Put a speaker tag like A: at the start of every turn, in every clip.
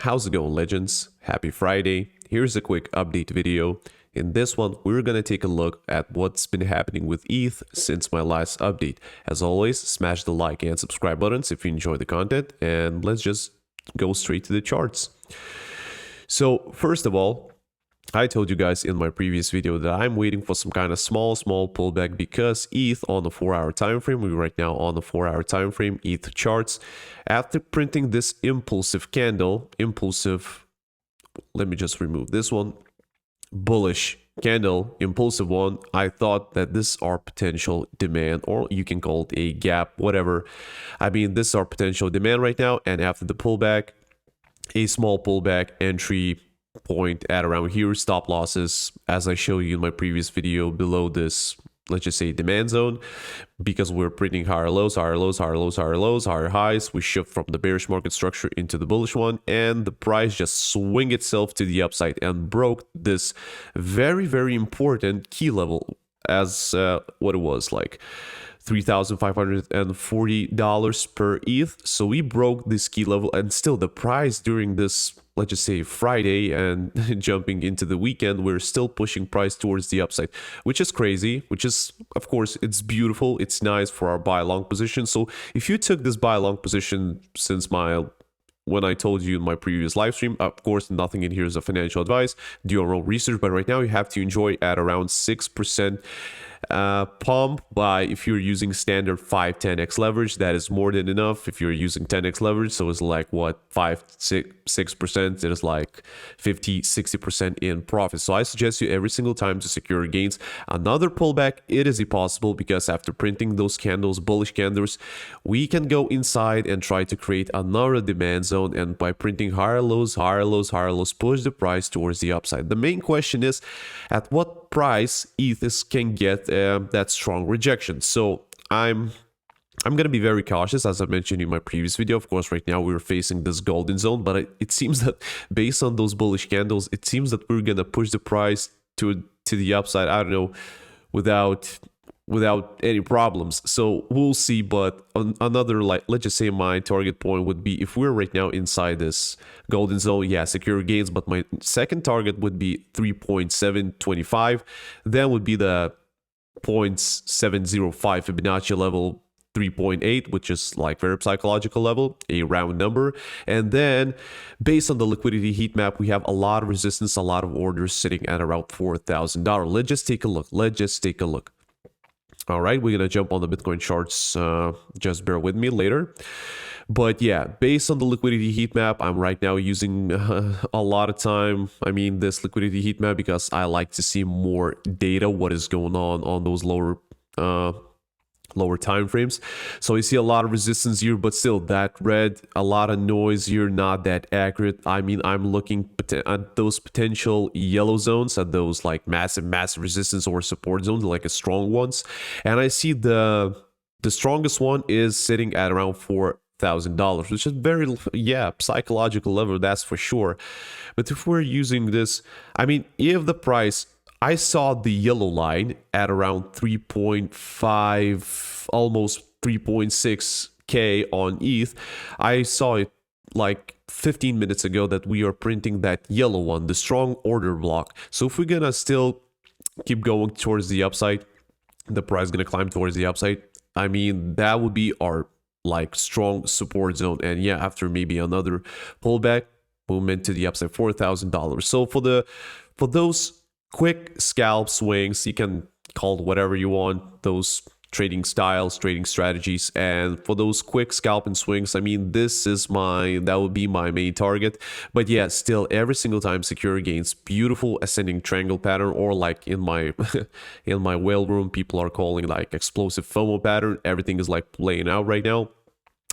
A: How's it going, legends? Happy Friday. Here's a quick update video. In this one, we're gonna take a look at what's been happening with ETH since my last update. As always, smash the like and subscribe buttons if you enjoy the content, and let's just go straight to the charts. So first of all, I told you guys in my previous video that I'm waiting for some kind of small pullback because ETH on the 4-hour time frame, we're right now on the 4-hour time frame, ETH charts, after printing this impulsive candle, let me just remove this one, bullish candle, impulsive one, I thought that this is our potential demand, or you can call it a gap, whatever. I mean, this is our potential demand right now, and after the pullback, a small pullback entry point at around here, stop losses as I showed you in my previous video below this, let's just say, demand zone, because we're printing higher lows, higher highs. We shift from the bearish market structure into the bullish one, and the price just swing itself to the upside and broke this very important key level as what it was like $3,540 per ETH. So we broke this key level, and still the price during this, let's just say, Friday and jumping into the weekend, we're still pushing price towards the upside, which is crazy, which is, of course, it's beautiful, it's nice for our buy long position. So if you took this buy long position since when I told you in my previous live stream, of course, nothing in here is a financial advice, do your own research, but right now you have to enjoy at around 6% pump by, if you're using standard 5-10x leverage, that is more than enough. If you're using 10x leverage, so it's like what, 5-6%, it is like 50-60% in profit. So I suggest you every single time to secure gains. Another pullback, it is possible, because after printing those candles, bullish candles, we can go inside and try to create another demand zone, and by printing higher lows, push the price towards the upside. The main question is, at what price ETH can get that strong rejection? So I'm gonna be very cautious, as I mentioned in my previous video. Of course, right now we're facing this golden zone, but it seems that based on those bullish candles, it seems that we're gonna push the price to the upside, I don't know, without any problems. So we'll see. But another, like, let's just say my target point would be, if we're right now inside this golden zone, yeah, secure gains, but my second target would be 3.725. Then would be the 0.705 Fibonacci level, 3.8, which is like very psychological level, a round number. And then based on the liquidity heat map, we have a lot of resistance, a lot of orders sitting at around $4,000. Let's just take a look. All right, we're gonna jump on the Bitcoin charts, just bear with me later. But yeah, based on the liquidity heat map, I'm right now using a lot of time, this liquidity heat map, because I like to see more data, what is going on those lower time frames. So you see a lot of resistance here, but still that red, a lot of noise here, not that accurate. I'm looking at those potential yellow zones, at those like massive resistance or support zones, like a strong ones, and I see the strongest one is sitting at around $4,000, which is very, yeah, psychological level, that's for sure. But if we're using this, if the price, I saw the yellow line at around 3.5, almost 3.6K on ETH. I saw it like 15 minutes ago that we are printing that yellow one, the strong order block. So if we're gonna still keep going towards the upside, the price is gonna climb towards the upside, that would be our like strong support zone. And yeah, after maybe another pullback, movement to the upside, $4,000. So for those quick scalp swings, you can call it whatever you want, those trading styles, trading strategies, and for those quick scalp and swings, that would be my main target. But yeah, still every single time secure gains, beautiful ascending triangle pattern, or like in my in my whale room, people are calling like explosive FOMO pattern. Everything is like playing out right now.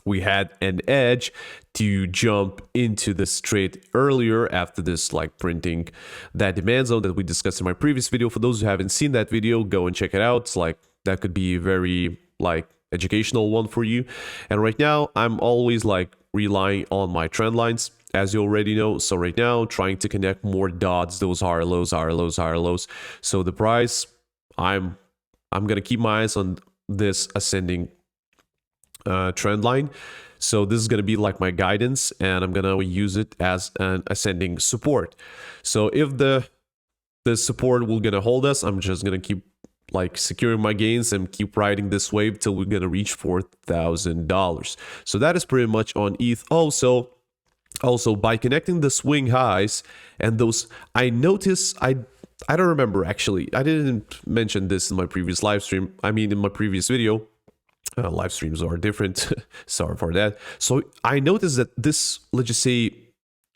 A: We had an edge to jump into this trade earlier after this, like printing that demand zone that we discussed in my previous video. For those who haven't seen that video, go and check it out. It's like, that could be a very like educational one for you. And right now I'm always like relying on my trend lines, as you already know. So right now, trying to connect more dots, those higher lows. So the price, I'm gonna keep my eyes on this ascending trend line. So this is going to be like my guidance, and I'm going to use it as an ascending support. So if the support will going to hold us, I'm just going to keep like securing my gains and keep riding this wave till we're going to reach $4,000. So that is pretty much on ETH. Also, by connecting the swing highs and those, I noticed, I don't remember actually. I didn't mention this in my previous live stream. I mean, in my previous video. Live streams are different. Sorry for that. So I noticed that this, let's just say,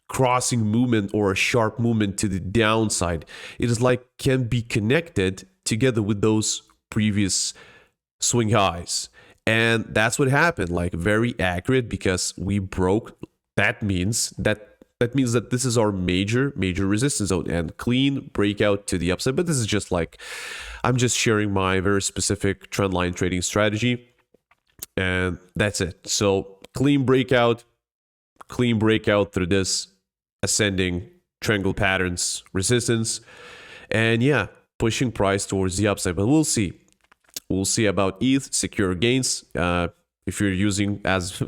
A: crossing movement or a sharp movement to the downside, it is like can be connected together with those previous swing highs. And that's what happened, like very accurate, because we broke. That means that this is our major resistance zone and clean breakout to the upside. But this is just like, I'm just sharing my very specific trendline trading strategy, and that's it. So clean breakout through this ascending triangle patterns resistance, and yeah, pushing price towards the upside. But we'll see about ETH secure gains. If you're using, as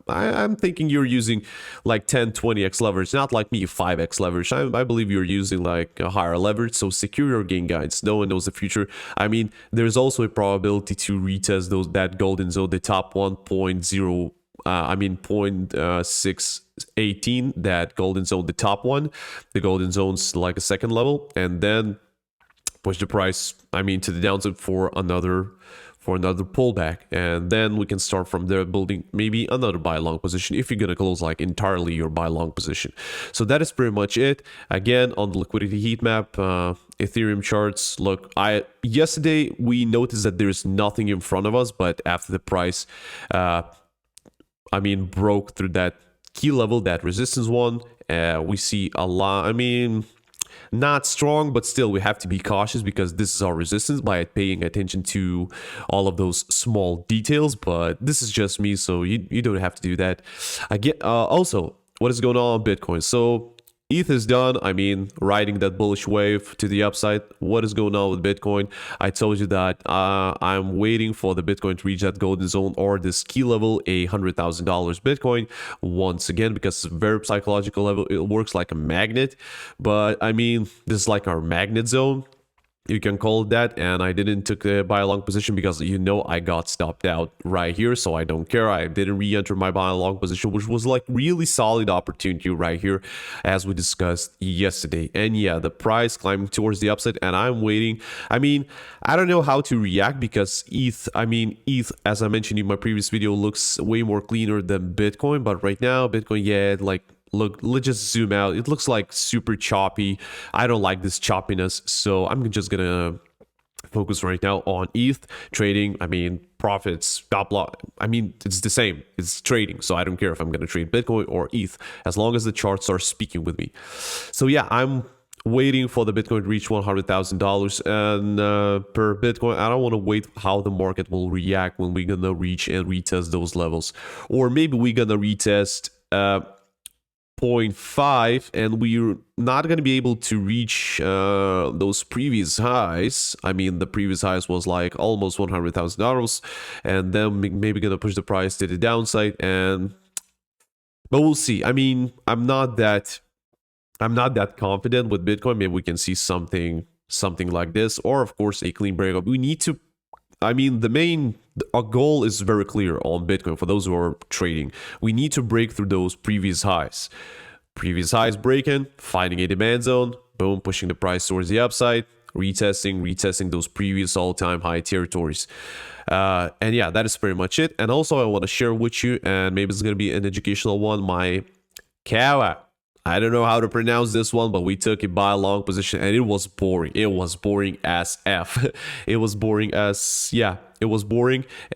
A: I'm thinking you're using like 10-20x leverage, not like me 5x leverage. I believe you're using like a higher leverage, so secure your gain guides. No one knows the future. I mean, there's also a probability to retest that golden zone, the top 0.618, that golden zone, the top one. The golden zone's like a second level, and then push the price, to the downside for another pullback, and then we can start from there, building maybe another buy long position if you're gonna close like entirely your buy long position. So that is pretty much it. Again, on the liquidity heat map, Ethereum charts. Look, yesterday we noticed that there's nothing in front of us, but after the price broke through that key level, that resistance one, we see a lot. Not strong, but still we have to be cautious because this is our resistance, by paying attention to all of those small details. But this is just me, so you don't have to do that. Also, what is going on Bitcoin? So ETH is done, riding that bullish wave to the upside. What is going on with Bitcoin? I told you that I'm waiting for the Bitcoin to reach that golden zone or this key level, $100,000 Bitcoin, once again, because it's a very psychological level. It works like a magnet, but this is like our magnet zone, you can call it that. And I didn't took the buy long position because I got stopped out right here, so I don't care. I didn't re-enter my buy long position, which was like really solid opportunity right here, as we discussed yesterday. And yeah, the price climbing towards the upside, and I'm waiting. I don't know how to react because ETH, as I mentioned in my previous video, looks way more cleaner than Bitcoin. But right now, Bitcoin, yeah, look, let's just zoom out. It looks like super choppy. I don't like this choppiness, so I'm just gonna focus right now on ETH trading. Profits, stop loss. It's the same. It's trading, so I don't care if I'm gonna trade Bitcoin or ETH as long as the charts are speaking with me. So yeah, I'm waiting for the Bitcoin to reach $100,000 and per Bitcoin. I don't want to wait how the market will react when we're gonna reach and retest those levels, or maybe we're gonna retest 0.5 and we're not going to be able to reach those previous highs. The previous highs was like almost $100,000, and then maybe going to push the price to the downside. But we'll see. I'm not that confident with Bitcoin. Maybe we can see something like this, or of course a clean breakup. We need to, our goal is very clear on Bitcoin. For those who are trading, we need to break through those previous highs. Previous highs breaking, finding a demand zone, boom, pushing the price towards the upside, retesting those previous all-time high territories. And yeah, that is pretty much it. And also I want to share with you, and maybe it's going to be an educational one, my Kava. I don't know how to pronounce this one, but we took a buy long position and it was boring. It was boring as F. It was boring,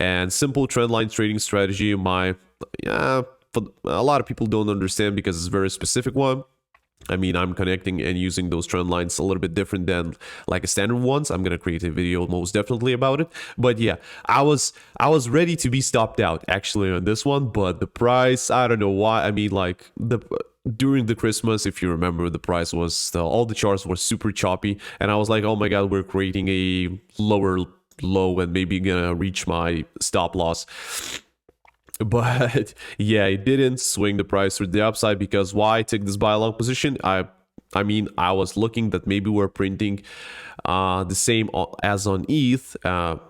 A: and simple trendline trading strategy. For a lot of people don't understand because it's a very specific one. I'm connecting and using those trend lines a little bit different than like a standard ones. I'm gonna create a video most definitely about it. But yeah, I was ready to be stopped out actually on this one, but the price, I don't know why. During the Christmas, if you remember, the price was all the charts were super choppy, and I was like, oh my god, we're creating a lower low and maybe gonna reach my stop loss. But yeah, it didn't swing the price to the upside because why I took this buy long position? I mean, I was looking that maybe we're printing the same as on ETH,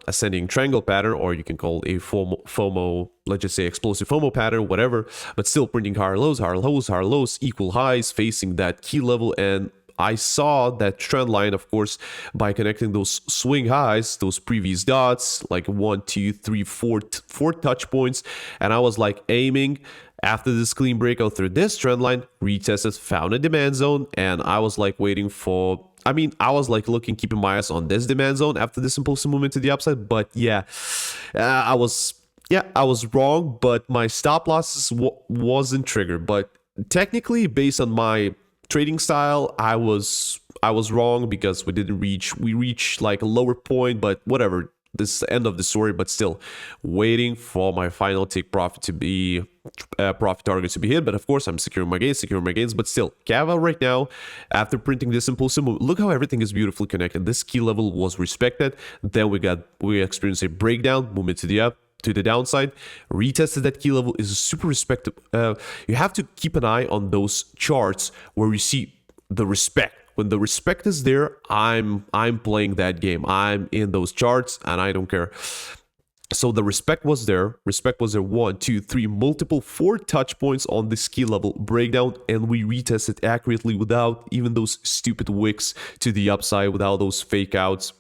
A: ascending triangle pattern, or you can call a FOMO, let's just say explosive FOMO pattern, whatever, but still printing higher lows, higher lows, higher lows, equal highs, facing that key level. And I saw that trend line, of course, by connecting those swing highs, those previous dots, like 1, 2, 3, 4 touch points. And I was like aiming after this clean breakout through this trend line, retested, found a demand zone. And I was like waiting for, I mean, I was like looking, keeping my eyes on this demand zone after this impulsive movement to the upside. But yeah, I was wrong, but my stop losses wasn't triggered. But technically, based on my trading style, I was wrong because we reached like a lower point, but whatever, this is the end of the story. But still waiting for my final take profit to be profit target to be hit. But of course, I'm securing my gains, but still Kava right now, after printing this impulsive move, look how everything is beautifully connected. This key level was respected, then we experienced a breakdown, movement to the downside, retested that key level, is super respectable. You have to keep an eye on those charts where you see the respect. When the respect is there, I'm playing that game. I'm in those charts and I don't care. So the respect was there. 1, 2, 3, multiple 4 touch points on this key level breakdown, and we retested accurately without even those stupid wicks to the upside, without those fake outs.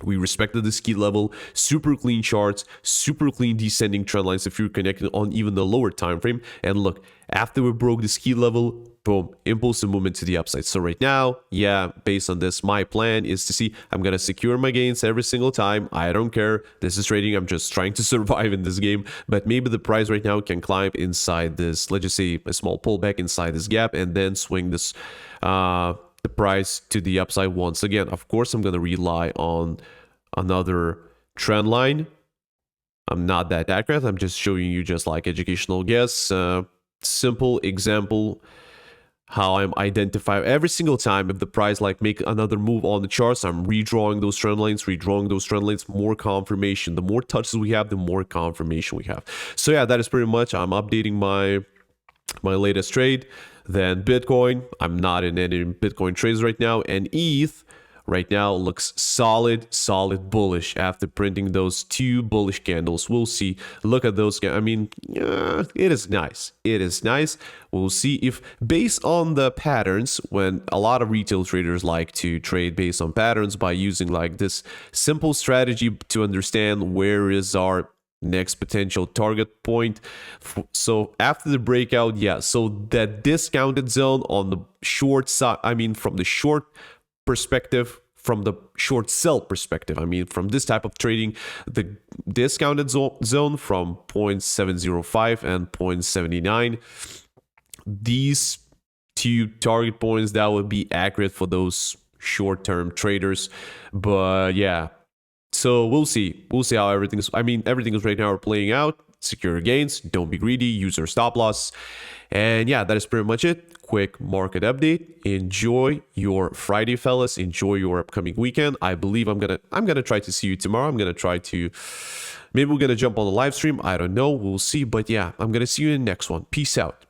A: We respected this key level, super clean charts, super clean descending trend lines if you're connected on even the lower time frame. And look, after we broke this key level, boom, impulsive movement to the upside. So right now, yeah, based on this, my plan is to see, I'm gonna secure my gains every single time. I don't care. This is trading. I'm just trying to survive in this game. But maybe the price right now can climb inside this, let's just say a small pullback inside this gap, and then swing this the price to the upside once again. Of course, I'm going to rely on another trend line. I'm not that accurate. I'm just showing you just like educational guess. Simple example how I'm identifying every single time if the price like make another move on the charts, I'm redrawing those trend lines, more confirmation. The more touches we have, the more confirmation we have. So yeah, that is pretty much, I'm updating my latest trade. Then Bitcoin, I'm not in any Bitcoin trades right now, and ETH right now looks solid bullish after printing those 2 bullish candles. We'll see. Look at those. I mean, it is nice. We'll see if, based on the patterns, when a lot of retail traders like to trade based on patterns by using like this simple strategy to understand where is our next potential target point. So after the breakout, yeah, so that discounted zone on the short side, I mean from the short perspective, from the short sell perspective, I mean from this type of trading, the discounted zone from 0.705 and 0.79, these 2 target points, that would be accurate for those short-term traders. But yeah, so we'll see how everything is right now playing out. Secure gains, don't be greedy, use your stop loss. And yeah, that is pretty much it. Quick market update. Enjoy your Friday, fellas. Enjoy your upcoming weekend. I believe I'm gonna try to see you tomorrow. Maybe we're gonna jump on the live stream. I don't know, we'll see. But yeah, I'm gonna see you in the next one. Peace out.